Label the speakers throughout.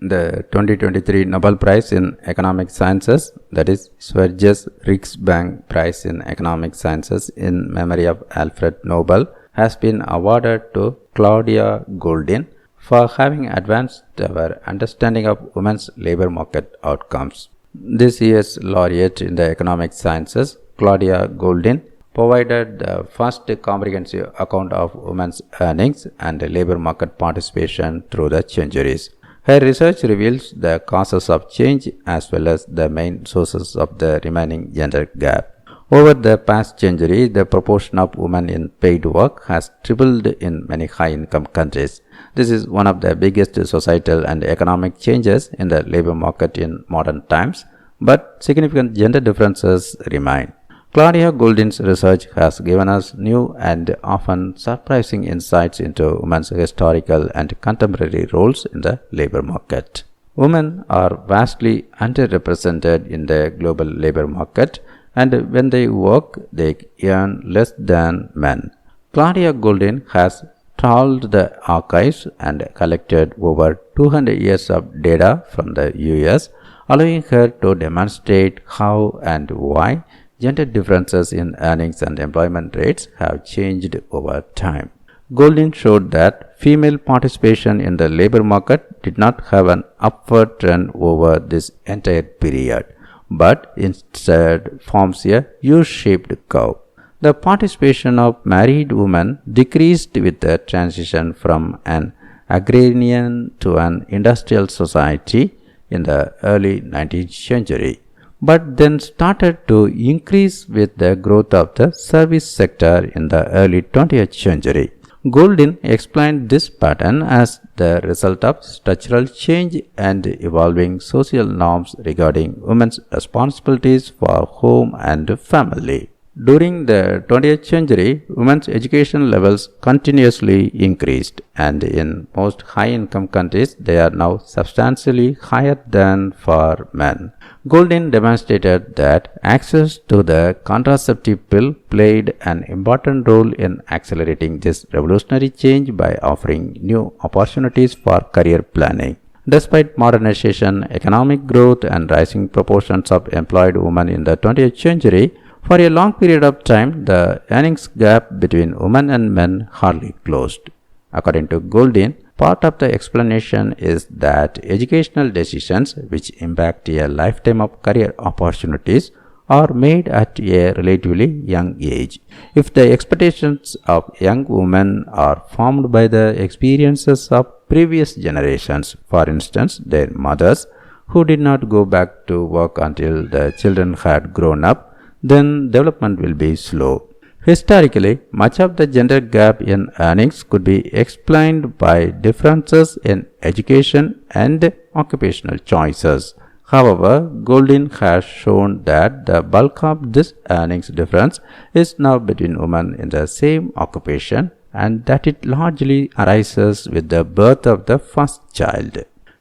Speaker 1: The 2023 Nobel Prize in Economic Sciences, that is Sveriges Riksbank Prize in Economic Sciences in Memory of Alfred Nobel, has been awarded to Claudia Goldin for having advanced our understanding of women's labor market outcomes. This year's laureate in the economic sciences, Claudia Goldin, provided the first comprehensive account of women's earnings and labor market participation through the centuries. Her research reveals the causes of change as well as the main sources of the remaining gender gap. Over the past century, the proportion of women in paid work has tripled in many high-income countries. This is one of the biggest societal and economic changes in the labor market in modern times, but significant gender differences remain. Claudia Goldin's research has given us new and often surprising insights into women's historical and contemporary roles in the labor market. Women are vastly underrepresented in the global labor market, and when they work, they earn less than men. Claudia Goldin has trawled the archives and collected over 200 years of data from the US, allowing her to demonstrate how and why gender differences in earnings and employment rates have changed over time. Goldin showed that female participation in the labor market did not have an upward trend over this entire period, but instead forms a U-shaped curve. The participation of married women decreased with the transition from an agrarian to an industrial society in the early 19th century, but then started to increase with the growth of the service sector in the early 20th century. Goldin explained this pattern as the result of structural change and evolving social norms regarding women's responsibilities for home and family. During the 20th century, women's education levels continuously increased, and in most high-income countries, they are now substantially higher than for men. Goldin demonstrated that access to the contraceptive pill played an important role in accelerating this revolutionary change by offering new opportunities for career planning. Despite modernization, economic growth, and rising proportions of employed women in the 20th century, for a long period of time, the earnings gap between women and men hardly closed. According to Goldin, part of the explanation is that educational decisions, which impact a lifetime of career opportunities, are made at a relatively young age. If the expectations of young women are formed by the experiences of previous generations, for instance, their mothers, who did not go back to work until the children had grown up, then development will be slow. Historically, much of the gender gap in earnings could be explained by differences in education and occupational choices. However, Goldin has shown that the bulk of this earnings difference is now between women in the same occupation, and that it largely arises with the birth of the first child.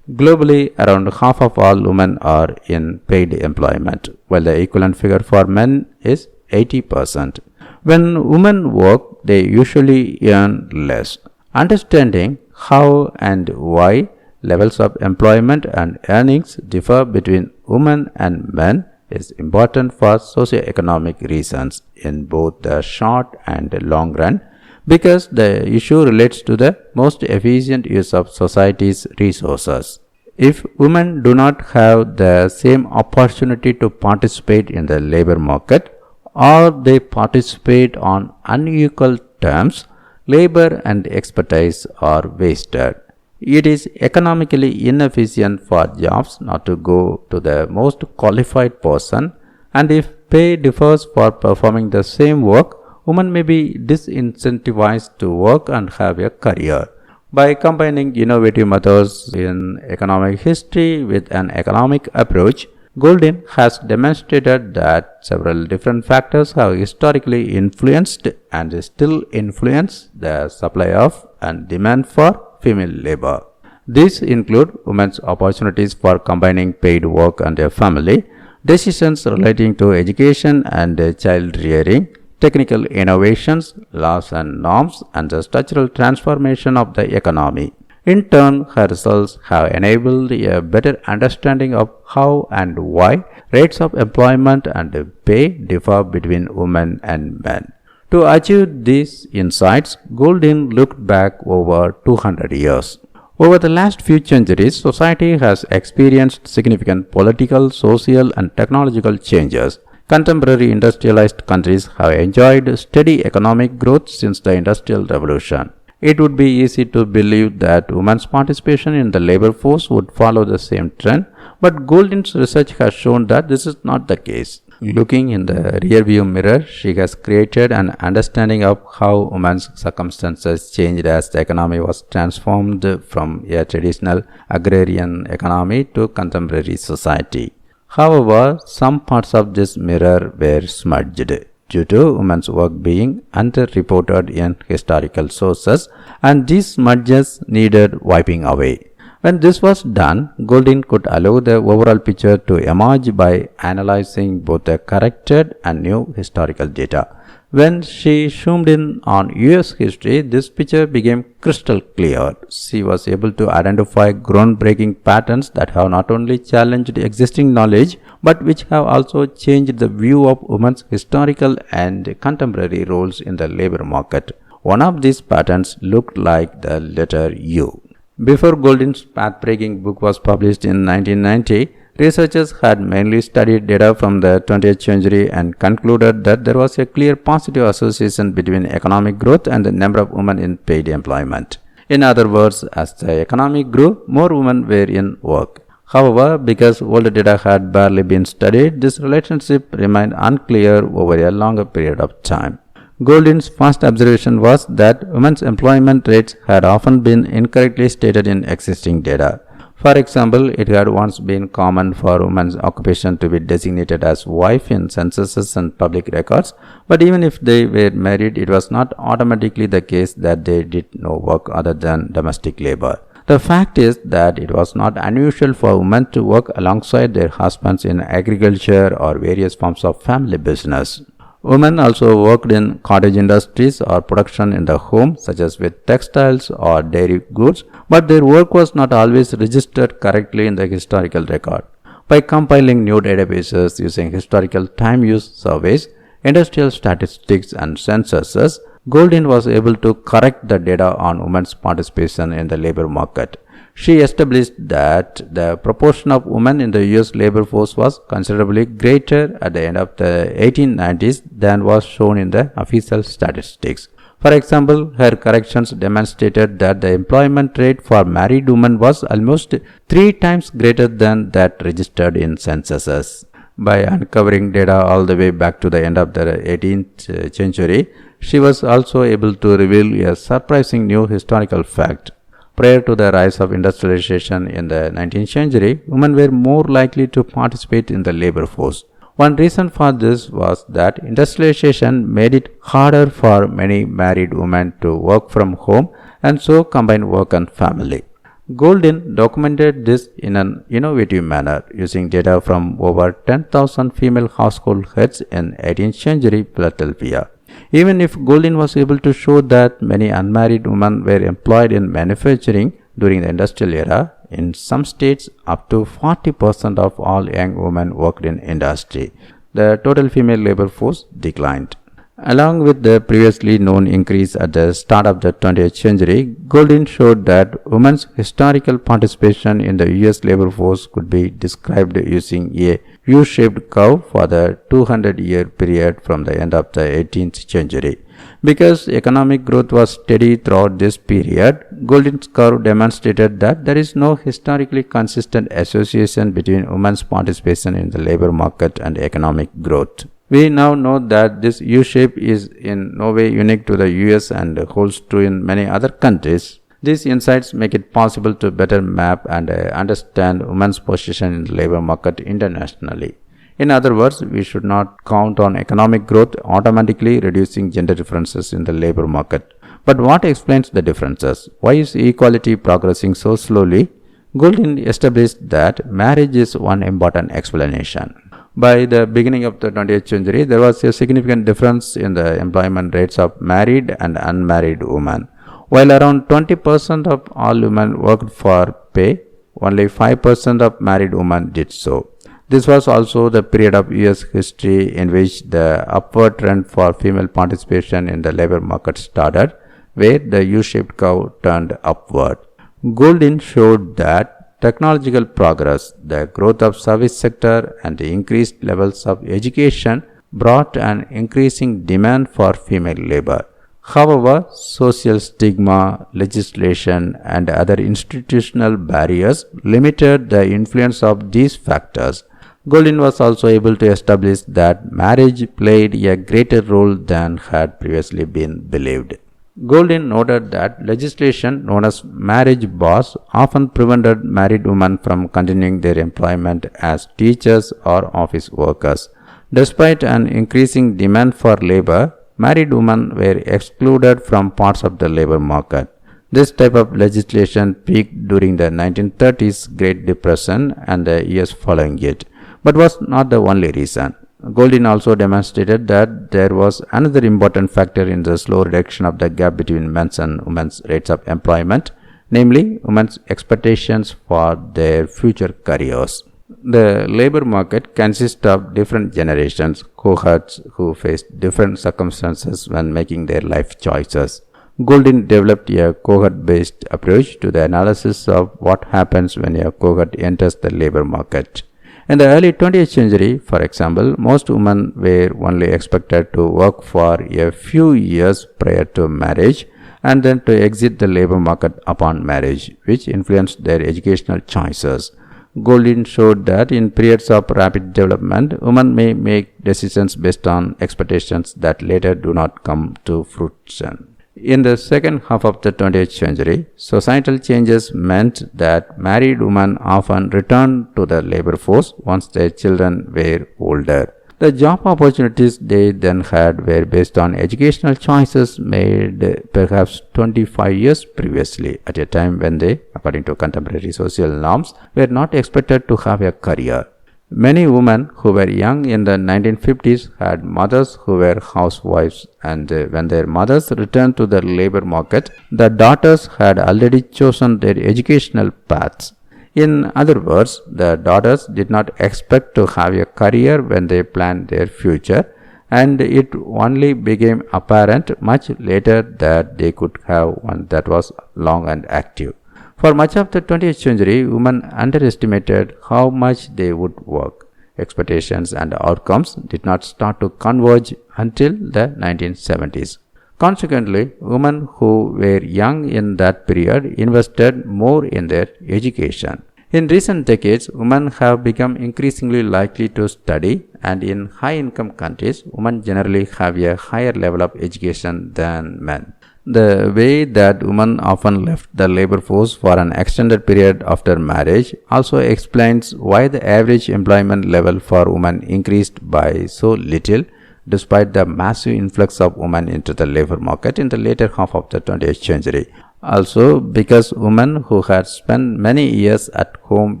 Speaker 1: Globally, around half of all women are in paid employment, while the equivalent figure for men is 80%. When women work, they usually earn less. Understanding how and why levels of employment and earnings differ between women and men is important for socioeconomic reasons in both the short and long run, because the issue relates to the most efficient use of society's resources. If women do not have the same opportunity to participate in the labor market, or they participate on unequal terms, labor and expertise are wasted. It is economically inefficient for jobs not to go to the most qualified person, and if pay differs for performing the same work, women may be disincentivized to work and have a career. By combining innovative methods in economic history with an economic approach, Goldin has demonstrated that several different factors have historically influenced and still influence the supply of and demand for female labor. These include women's opportunities for combining paid work and a family, decisions relating to education and child rearing, technical innovations, laws and norms, and the structural transformation of the economy. In turn, her results have enabled a better understanding of how and why rates of employment and pay differ between women and men. To achieve these insights, Goldin looked back over 200 years. Over the last few centuries, society has experienced significant political, social, and technological changes. Contemporary industrialized countries have enjoyed steady economic growth since the Industrial Revolution. It would be easy to believe that women's participation in the labor force would follow the same trend, but Goldin's research has shown that this is not the case. Looking in the rearview mirror, she has created an understanding of how women's circumstances changed as the economy was transformed from a traditional agrarian economy to contemporary society. However, some parts of this mirror were smudged due to women's work being underreported in historical sources, and these smudges needed wiping away. When this was done, Goldin could allow the overall picture to emerge by analyzing both the corrected and new historical data. When she zoomed in on US history, this picture became crystal clear. She was able to identify groundbreaking patterns that have not only challenged existing knowledge, but which have also changed the view of women's historical and contemporary roles in the labor market. One of these patterns looked like the letter U. Before Goldin's path-breaking book was published in 1990, researchers had mainly studied data from the 20th century and concluded that there was a clear positive association between economic growth and the number of women in paid employment. In other words, as the economy grew, more women were in work. However, because older data had barely been studied, this relationship remained unclear over a longer period of time. Goldin's first observation was that women's employment rates had often been incorrectly stated in existing data. For example, it had once been common for women's occupation to be designated as wife in censuses and public records, but even if they were married, it was not automatically the case that they did no work other than domestic labor. The fact is that it was not unusual for women to work alongside their husbands in agriculture or various forms of family business. Women also worked in cottage industries or production in the home, such as with textiles or dairy goods, but their work was not always registered correctly in the historical record. By compiling new databases using historical time use surveys, industrial statistics, and censuses, Goldin was able to correct the data on women's participation in the labor market. She established that the proportion of women in the US labor force was considerably greater at the end of the 1890s than was shown in the official statistics. For example, her corrections demonstrated that the employment rate for married women was almost 3 times greater than that registered in censuses. By uncovering data all the way back to the end of the 18th century, she was also able to reveal a surprising new historical fact. Prior to the rise of industrialization in the 19th century, women were more likely to participate in the labor force. One reason for this was that industrialization made it harder for many married women to work from home and so combine work and family. Goldin documented this in an innovative manner using data from over 10,000 female household heads in 18th century Philadelphia. Even if Goldin was able to show that many unmarried women were employed in manufacturing during the industrial era, in some states up to 40% of all young women worked in industry. The total female labor force declined. Along with the previously known increase at the start of the 20th century, Goldin showed that women's historical participation in the US labor force could be described using a U-shaped curve for the 200-year period from the end of the 18th century. Because economic growth was steady throughout this period, Goldin's curve demonstrated that there is no historically consistent association between women's participation in the labor market and economic growth. We now know that this U-shape is in no way unique to the US and holds true in many other countries. These insights make it possible to better map and understand women's position in the labor market internationally. In other words, we should not count on economic growth automatically reducing gender differences in the labor market. But what explains the differences? Why is equality progressing so slowly? Goldin established that marriage is one important explanation. By the beginning of the 20th century, there was a significant difference in the employment rates of married and unmarried women. While around 20% of all women worked for pay, only 5% of married women did so. This was also the period of US history in which the upward trend for female participation in the labor market started, where the U-shaped curve turned upward. Goldin showed that technological progress, the growth of service sector, and the increased levels of education brought an increasing demand for female labor. However, social stigma, legislation, and other institutional barriers limited the influence of these factors. Goldin was also able to establish that marriage played a greater role than had previously been believed. Goldin noted that legislation known as marriage bars often prevented married women from continuing their employment as teachers or office workers. Despite an increasing demand for labor, married women were excluded from parts of the labor market. This type of legislation peaked during the 1930s Great Depression and the years following it, but was not the only reason. Goldin also demonstrated that there was another important factor in the slow reduction of the gap between men's and women's rates of employment, namely women's expectations for their future careers. The labor market consists of different generations, cohorts who faced different circumstances when making their life choices. Goldin developed a cohort-based approach to the analysis of what happens when a cohort enters the labor market. In the early 20th century, for example, most women were only expected to work for a few years prior to marriage and then to exit the labor market upon marriage, which influenced their educational choices. Goldin showed that in periods of rapid development, women may make decisions based on expectations that later do not come to fruition. In the second half of the 20th century, societal changes meant that married women often returned to the labor force once their children were older. The job opportunities they then had were based on educational choices made perhaps 25 years previously, at a time when they, according to contemporary social norms, were not expected to have a career. Many women who were young in the 1950s had mothers who were housewives, and when their mothers returned to the labor market, the daughters had already chosen their educational paths. In other words, the daughters did not expect to have a career when they planned their future, and it only became apparent much later that they could have one that was long and active. For much of the 20th century, women underestimated how much they would work. Expectations and outcomes did not start to converge until the 1970s. Consequently, women who were young in that period invested more in their education. In recent decades, women have become increasingly likely to study, and in high-income countries, women generally have a higher level of education than men. The way that women often left the labor force for an extended period after marriage also explains why the average employment level for women increased by so little despite the massive influx of women into the labor market in the later half of the 20th century. Also, because women who had spent many years at home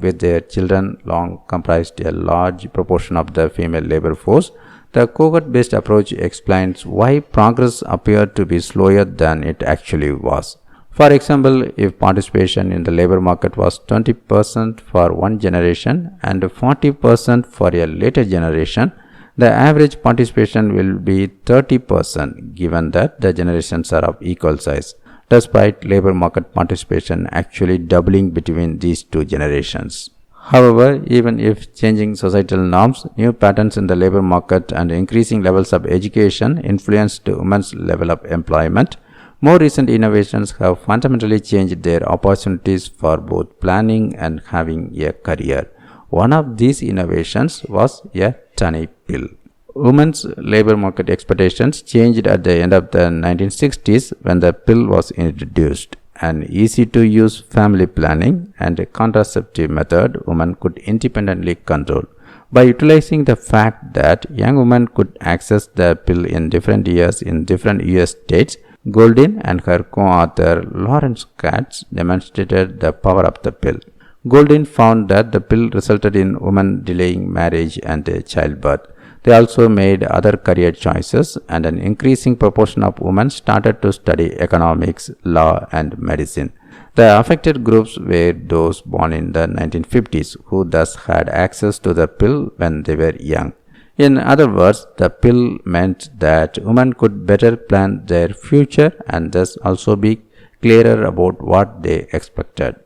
Speaker 1: with their children long comprised a large proportion of the female labor force, the cohort-based approach explains why progress appeared to be slower than it actually was. For example, if participation in the labor market was 20% for one generation and 40% for a later generation, the average participation will be 30% given that the generations are of equal size, despite labor market participation actually doubling between these two generations. However, even if changing societal norms, new patterns in the labor market, and increasing levels of education influenced women's level of employment, more recent innovations have fundamentally changed their opportunities for both planning and having a career. One of these innovations was a tiny pill. Women's labor market expectations changed at the end of the 1960s when the pill was introduced. An easy-to-use family planning and a contraceptive method women could independently control. By utilizing the fact that young women could access the pill in different years in different US states, Goldin and her co-author Lawrence Katz demonstrated the power of the pill. Goldin found that the pill resulted in women delaying marriage and childbirth. They also made other career choices, and an increasing proportion of women started to study economics, law, and medicine. The affected groups were those born in the 1950s, who thus had access to the pill when they were young. In other words, the pill meant that women could better plan their future and thus also be clearer about what they expected,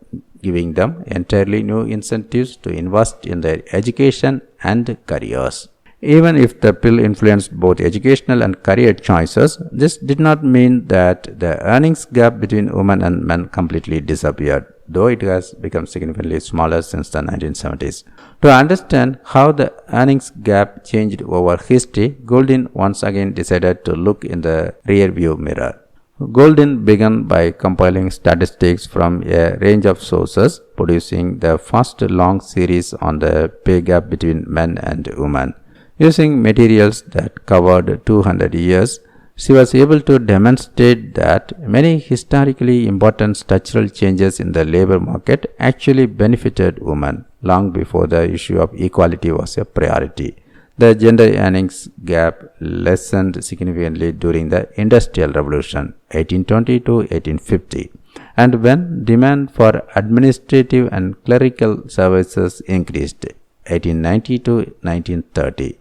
Speaker 1: giving them entirely new incentives to invest in their education and careers. Even if the pill influenced both educational and career choices, this did not mean that the earnings gap between women and men completely disappeared, though it has become significantly smaller since the 1970s. To understand how the earnings gap changed over history, Goldin once again decided to look in the rearview mirror. Goldin began by compiling statistics from a range of sources, producing the first long series on the pay gap between men and women. Using materials that covered 200 years, she was able to demonstrate that many historically important structural changes in the labor market actually benefited women long before the issue of equality was a priority. The gender earnings gap lessened significantly during the Industrial Revolution, 1820 to 1850, and when demand for administrative and clerical services increased, 1890 to 1930.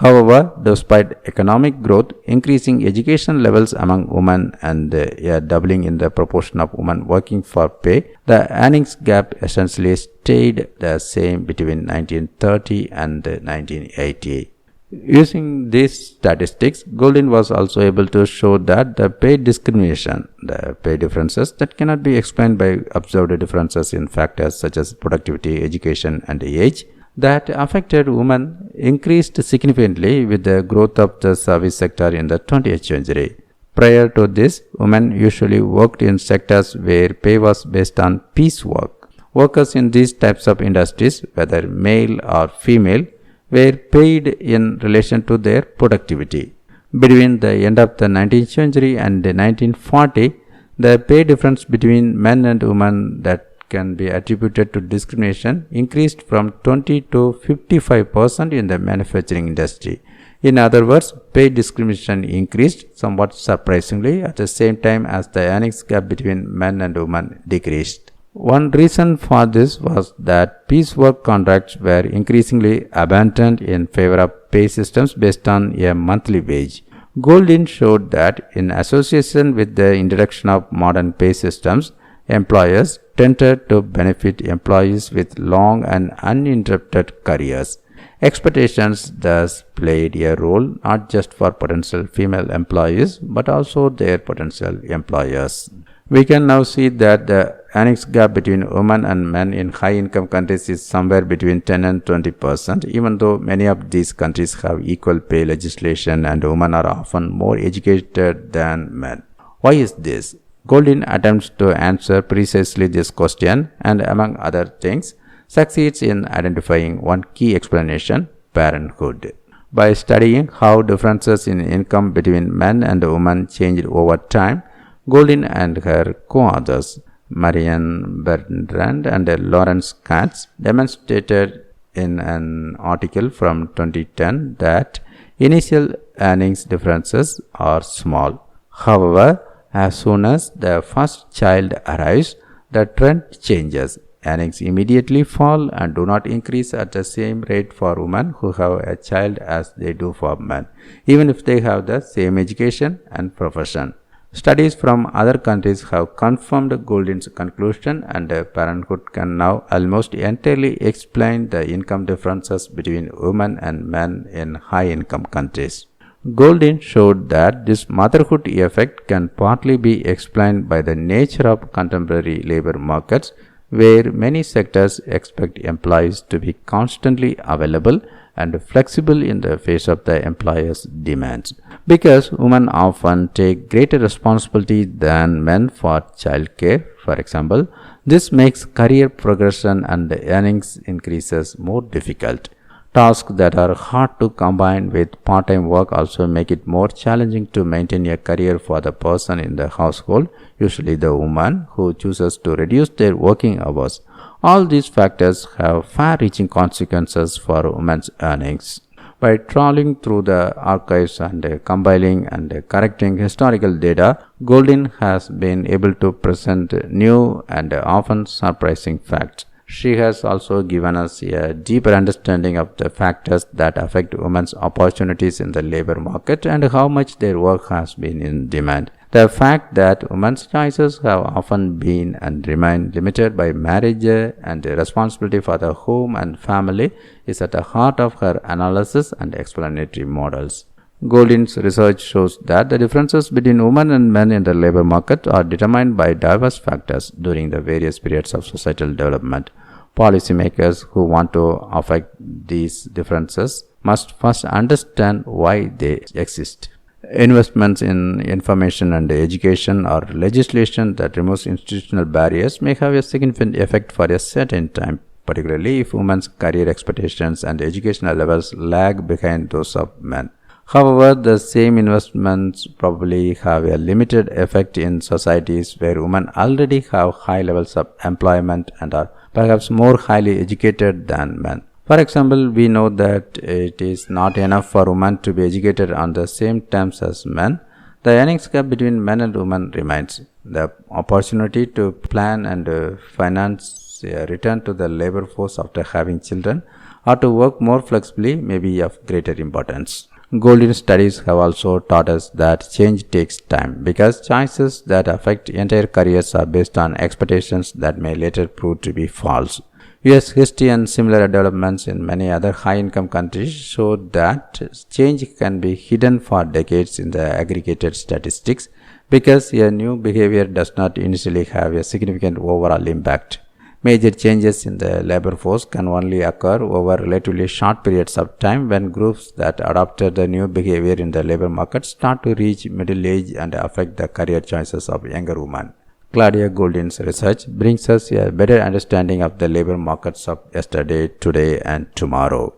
Speaker 1: However, despite economic growth, increasing education levels among women, and a doubling in the proportion of women working for pay, the earnings gap essentially stayed the same between 1930 and 1980. Using these statistics, Goldin was also able to show that the pay discrimination, the pay differences that cannot be explained by observed differences in factors such as productivity, education, and age, that affected women increased significantly with the growth of the service sector in the 20th century. Prior to this, women usually worked in sectors where pay was based on piecework. Workers in these types of industries, whether male or female, were paid in relation to their productivity. Between the end of the 19th century and 1940, the pay difference between men and women that can be attributed to discrimination increased from 20 to 55% in the manufacturing industry. In other words, pay discrimination increased somewhat surprisingly at the same time as the earnings gap between men and women decreased. One reason for this was that piecework contracts were increasingly abandoned in favor of pay systems based on a monthly wage. Goldin showed that in association with the introduction of modern pay systems, employers tended to benefit employees with long and uninterrupted careers. Expectations thus played a role not just for potential female employees but also their potential employers. We can now see that the earnings gap between women and men in high-income countries is somewhere between 10 and 20%, even though many of these countries have equal pay legislation and women are often more educated than men. Why is this? Goldin attempts to answer precisely this question and, among other things, succeeds in identifying one key explanation: parenthood. By studying how differences in income between men and women changed over time, Goldin and her co-authors, Marianne Bertrand and Lawrence Katz, demonstrated in an article from 2010 that initial earnings differences are small. However, as soon as the first child arrives, the trend changes. Earnings immediately fall and do not increase at the same rate for women who have a child as they do for men, even if they have the same education and profession. Studies from other countries have confirmed Goldin's conclusion, and parenthood can now almost entirely explain the income differences between women and men in high-income countries. Goldin showed that this motherhood effect can partly be explained by the nature of contemporary labor markets, where many sectors expect employees to be constantly available and flexible in the face of the employer's demands. Because women often take greater responsibility than men for childcare, for example, this makes career progression and earnings increases more difficult. Tasks that are hard to combine with part-time work also make it more challenging to maintain a career for the person in the household, usually the woman who chooses to reduce their working hours. All these factors have far-reaching consequences for women's earnings. By trawling through the archives and compiling and correcting historical data, Goldin has been able to present new and often surprising facts. She has also given us a deeper understanding of the factors that affect women's opportunities in the labor market and how much their work has been in demand. The fact that women's choices have often been and remain limited by marriage and the responsibility for the home and family is at the heart of her analysis and explanatory models. Goldin's research shows that the differences between women and men in the labor market are determined by diverse factors during the various periods of societal development. Policymakers who want to affect these differences must first understand why they exist. Investments in information and education or legislation that removes institutional barriers may have a significant effect for a certain time, particularly if women's career expectations and educational levels lag behind those of men. However, the same investments probably have a limited effect in societies where women already have high levels of employment and are perhaps more highly educated than men. For example, we know that it is not enough for women to be educated on the same terms as men. The earnings gap between men and women remains. The opportunity to plan and finance a return to the labor force after having children or to work more flexibly may be of greater importance. Goldin studies have also taught us that change takes time because choices that affect entire careers are based on expectations that may later prove to be false. US history and similar developments in many other high-income countries show that change can be hidden for decades in the aggregated statistics because a new behavior does not initially have a significant overall impact. Major changes in the labor force can only occur over relatively short periods of time when groups that adopted the new behavior in the labor market start to reach middle age and affect the career choices of younger women. Claudia Goldin's research brings us a better understanding of the labor markets of yesterday, today, and tomorrow.